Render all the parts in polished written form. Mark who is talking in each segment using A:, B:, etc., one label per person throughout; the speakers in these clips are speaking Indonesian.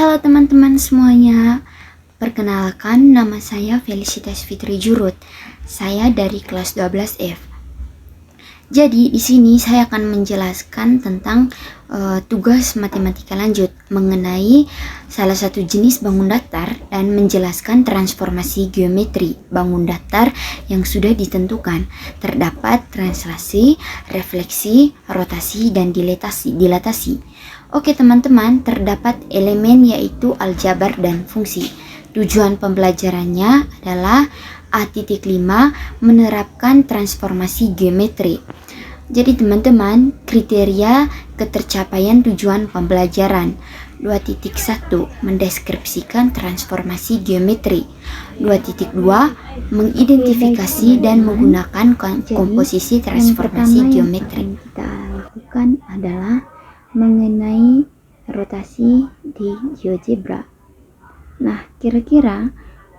A: Halo teman-teman semuanya, perkenalkan nama saya Felicitas Fitri Jurut. Saya dari kelas 12F. Jadi di sini saya akan menjelaskan tentang tugas matematika lanjut mengenai salah satu jenis bangun datar dan menjelaskan transformasi geometri bangun datar yang sudah ditentukan. Terdapat translasi, refleksi, rotasi, dan dilatasi. Oke teman-teman, terdapat elemen yaitu aljabar dan fungsi. Tujuan pembelajarannya adalah A.5 menerapkan transformasi geometri. Jadi teman-teman, kriteria ketercapaian tujuan pembelajaran. 2.1 mendeskripsikan transformasi geometri. 2.2 mengidentifikasi dan menggunakan komposisi transformasi geometri.
B: Yang kita lakukan adalah mengenai rotasi di GeoGebra. Nah, kira-kira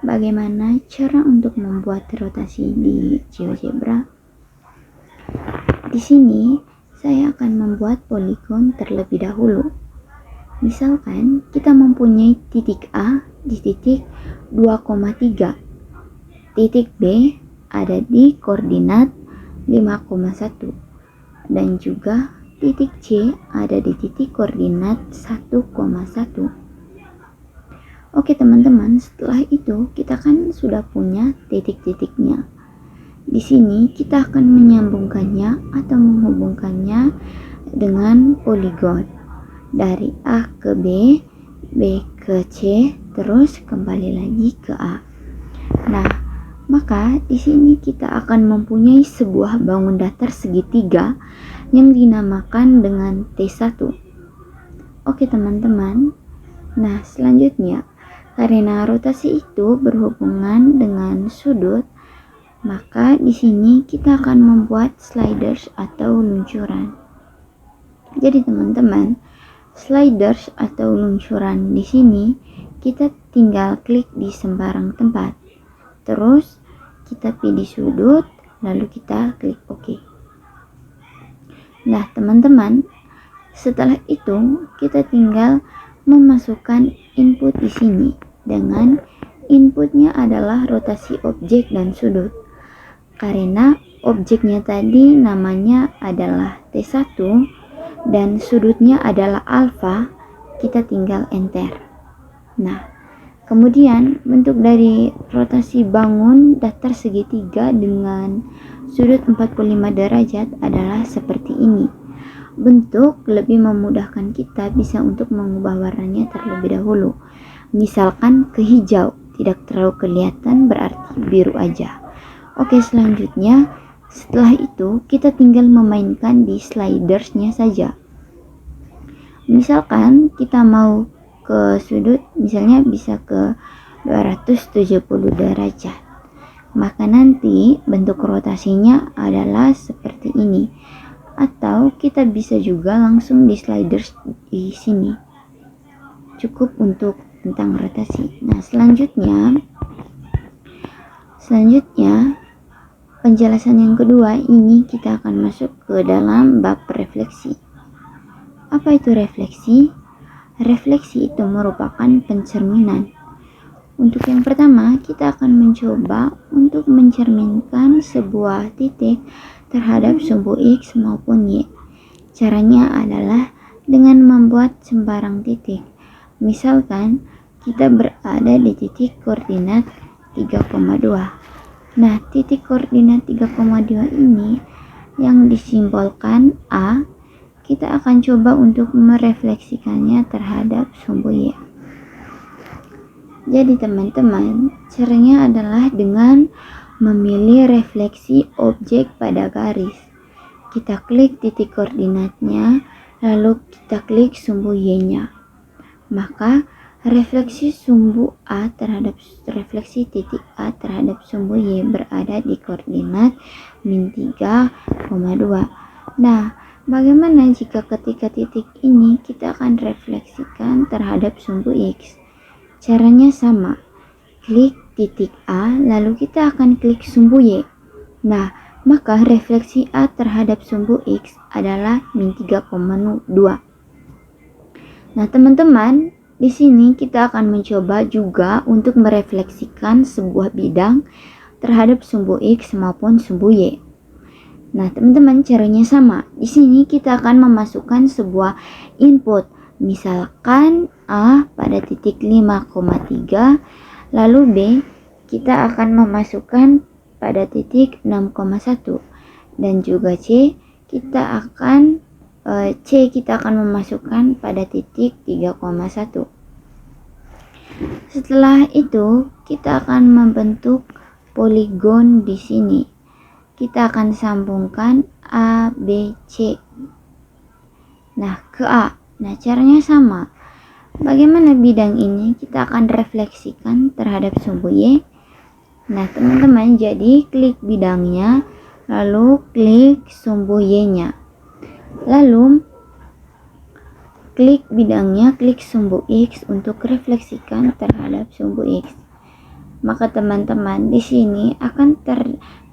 B: bagaimana cara untuk membuat rotasi di GeoGebra? Di sini saya akan membuat poligon terlebih dahulu. Misalkan kita mempunyai titik A di titik 2,3. Titik B ada di koordinat 5,1 dan juga titik C ada di titik koordinat 1,1. Oke teman-teman, setelah itu kita kan sudah punya titik-titiknya. Di sini kita akan menyambungkannya atau menghubungkannya dengan poligon dari A ke B, B ke C, terus kembali lagi ke A. Nah, maka di sini kita akan mempunyai sebuah bangun datar segitiga yang dinamakan dengan T1. Oke teman-teman. Nah, selanjutnya karena rotasi itu berhubungan dengan sudut, maka di sini kita akan membuat sliders atau luncuran. Jadi teman-teman, sliders atau luncuran di sini kita tinggal klik di sembarang tempat. Terus kita pilih sudut, lalu kita klik OK. Nah, teman-teman, setelah itu kita tinggal memasukkan input di sini dengan inputnya adalah rotasi objek dan sudut. Karena objeknya tadi namanya adalah T1 dan sudutnya adalah alfa, kita tinggal enter. Nah, kemudian bentuk dari rotasi bangun datar segitiga dengan sudut 45 derajat adalah seperti ini. Bentuk lebih memudahkan kita bisa untuk mengubah warnanya terlebih dahulu. Misalkan ke hijau, tidak terlalu kelihatan berarti biru aja. Oke, selanjutnya setelah itu kita tinggal memainkan di slidersnya saja. Misalkan kita mau ke sudut, misalnya bisa ke 270 derajat. Maka nanti bentuk rotasinya adalah seperti ini. Atau kita bisa juga langsung di sliders di sini. Cukup untuk tentang rotasi. Nah, selanjutnya penjelasan yang kedua ini kita akan masuk ke dalam bab refleksi. Apa itu refleksi? Refleksi itu merupakan pencerminan. Untuk yang pertama, kita akan mencoba untuk mencerminkan sebuah titik terhadap sumbu X maupun Y. Caranya adalah dengan membuat sembarang titik. Misalkan kita berada di titik koordinat 3,2. Nah, titik koordinat 3,2 ini yang disimbolkan A, kita akan coba untuk merefleksikannya terhadap sumbu Y. Jadi teman-teman, caranya adalah dengan memilih refleksi objek pada garis. Kita klik titik koordinatnya, lalu kita klik sumbu Y-nya. Maka refleksi sumbu A terhadap refleksi titik A terhadap sumbu Y berada di koordinat min 3,2. Nah, bagaimana jika ketika titik ini kita akan refleksikan terhadap sumbu X? Caranya sama. Klik titik A, lalu kita akan klik sumbu Y. Nah, maka refleksi A terhadap sumbu X adalah min 3,2. Nah, teman-teman, di sini kita akan mencoba juga untuk merefleksikan sebuah bidang terhadap sumbu X maupun sumbu Y. Nah, teman-teman, caranya sama. Di sini kita akan memasukkan sebuah input. Misalkan A pada titik 5,3, lalu B kita akan memasukkan pada titik 6,1, dan juga C kita akan memasukkan pada titik 3,1. Setelah itu, kita akan membentuk poligon di sini. Kita akan sambungkan A, B, C. Nah, ke A. Nah, caranya sama. Bagaimana bidang ini? Kita akan refleksikan terhadap sumbu Y. Nah, teman-teman, jadi klik bidangnya, lalu klik sumbu Y-nya. Lalu, klik bidangnya, klik sumbu X untuk refleksikan terhadap sumbu X. Maka teman-teman, di sini akan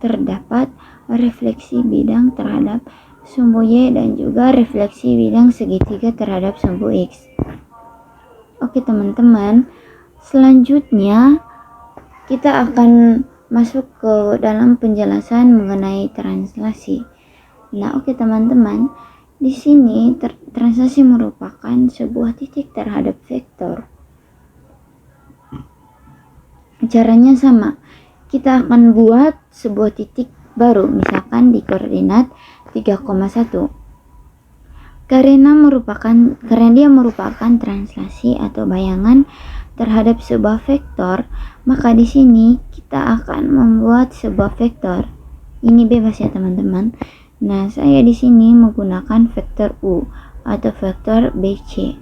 B: terdapat refleksi bidang terhadap sumbu Y dan juga refleksi bidang segitiga terhadap sumbu X. Oke teman-teman, selanjutnya kita akan masuk ke dalam penjelasan mengenai translasi. Nah, oke teman-teman, di sini translasi merupakan sebuah titik terhadap vektor. Caranya sama. Kita akan buat sebuah titik baru, misalkan di koordinat 3,1. Karena dia merupakan translasi atau bayangan terhadap sebuah vektor, maka di sini kita akan membuat sebuah vektor. Ini bebas ya teman-teman. Nah, saya di sini menggunakan vektor U atau vektor BC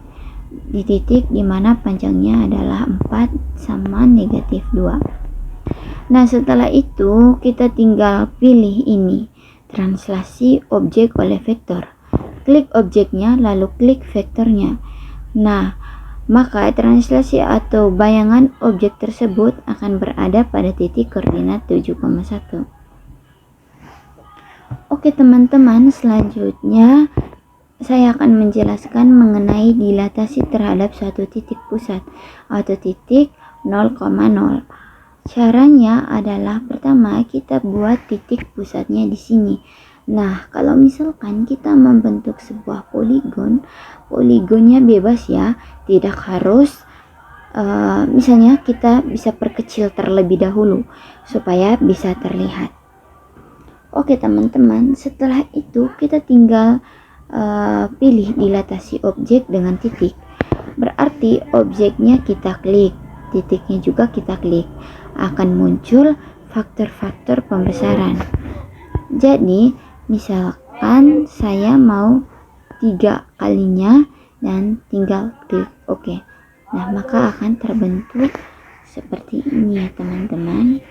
B: di titik dimana panjangnya adalah 4 sama negatif 2. Nah, setelah itu kita tinggal pilih ini, translasi objek oleh vektor. Klik objeknya, lalu klik vektornya. Nah, maka translasi atau bayangan objek tersebut akan berada pada titik koordinat 7,1. Oke teman-teman, selanjutnya saya akan menjelaskan mengenai dilatasi terhadap suatu titik pusat atau titik 0,0. Caranya adalah pertama kita buat titik pusatnya di sini. Nah, kalau misalkan kita membentuk sebuah poligonnya bebas ya, tidak harus misalnya kita bisa perkecil terlebih dahulu supaya bisa terlihat. Oke teman-teman, setelah itu kita tinggal pilih dilatasi objek dengan titik. Berarti objeknya kita klik, titiknya juga kita klik. Akan muncul faktor-faktor pembesaran. Jadi, misalkan saya mau 3 kalinya dan tinggal klik OK. Nah, maka akan terbentuk seperti ini ya teman-teman.